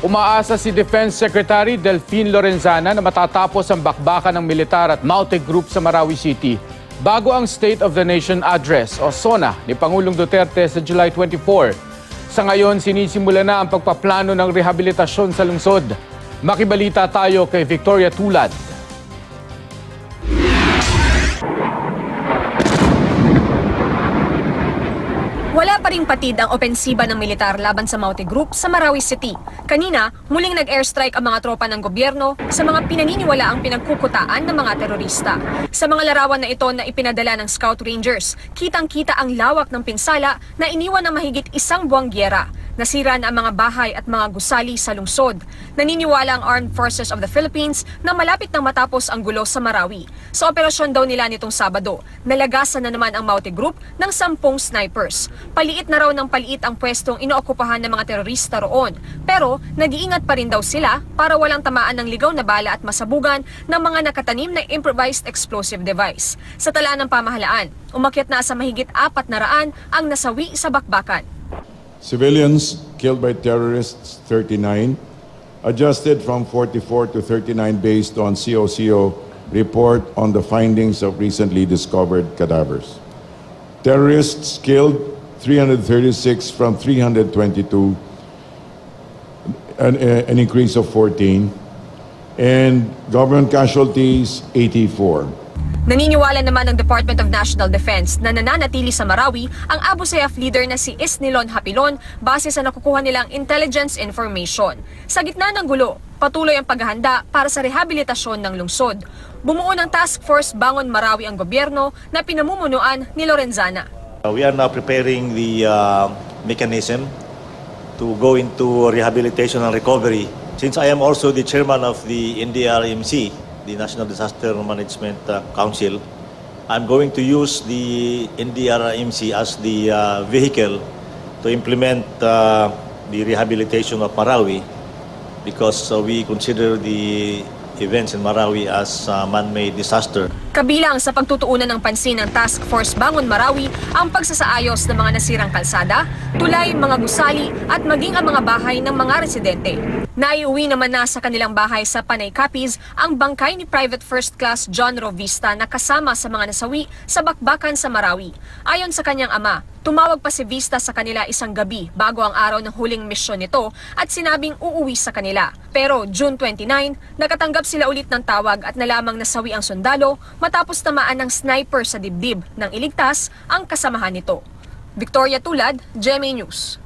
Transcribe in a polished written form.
Umaasa si Defense Secretary Delfin Lorenzana na matatapos ang bakbakan ng militar at Maute Group sa Marawi City bago ang State of the Nation Address o SONA ni Pangulong Duterte sa July 24. Sa ngayon, sinisimula na ang pagpaplano ng rehabilitasyon sa lungsod. Makibalita tayo kay Victoria Tulad. Wala pa ring patid ang opensiba ng militar laban sa Maute Group sa Marawi City. Kanina, muling nag-airstrike ang mga tropa ng gobyerno sa mga pinaniniwalaang pinagkukutaan ng mga terorista. Sa mga larawan na ito na ipinadala ng Scout Rangers, kitang-kita ang lawak ng pinsala na iniwan ng mahigit isang buwang gyera. Nasira na ang mga bahay at mga gusali sa lungsod. Naniniwala ang Armed Forces of the Philippines na malapit nang matapos ang gulo sa Marawi. Sa operasyon daw nila nitong Sabado, nalagasan na naman ang Maute Group ng 10 snipers. Paliit na raw ng paliit ang pwestong inookupahan ng mga terorista roon. Pero nag-iingat pa rin daw sila para walang tamaan ng ligaw na bala at masabugan ng mga nakatanim na improvised explosive device. Sa tala ng pamahalaan, umakyat na sa mahigit 400 ang nasawi sa bakbakan. Civilians killed by terrorists, 39, adjusted from 44 to 39 based on COCO report on the findings of recently discovered cadavers. Terrorists killed, 336 from 322, an increase of 14, and government casualties, 84. Naniniwala naman ng Department of National Defense na nananatili sa Marawi ang Abu Sayyaf leader na si Isnilon Hapilon base sa nakukuha nilang intelligence information. Sa gitna ng gulo, patuloy ang paghahanda para sa rehabilitasyon ng lungsod. Bumuo ng Task Force Bangon Marawi ang gobyerno na pinamumunuan ni Lorenzana. We are now preparing the mechanism to go into rehabilitation and recovery. Since I am also the chairman of the NDRMC, the National Disaster Management Council, I'm going to use the NDRMC as the vehicle to implement the rehabilitation of Marawi because we consider the events in Marawi as man-made disaster. Kabilang sa pagtutuunan ng pansin ng Task Force Bangon Marawi ang pagsasaayos ng mga nasirang kalsada, tulay, mga gusali at maging ang mga bahay ng mga residente. Naiuwi naman na sa kanilang bahay sa Panay Capiz ang bangkay ni Private First Class John Rovista na kasama sa mga nasawi sa bakbakan sa Marawi. Ayon sa kanyang ama, tumawag pa si Vista sa kanila isang gabi bago ang araw ng huling misyon nito at sinabing uuwi sa kanila. Pero June 29, nakatanggap sila ulit ng tawag at nalamang nasawi ang sundalo matapos tamaan ng sniper sa dibdib nang iligtas ang kasamahan nito. Victoria Tulad, GMA News.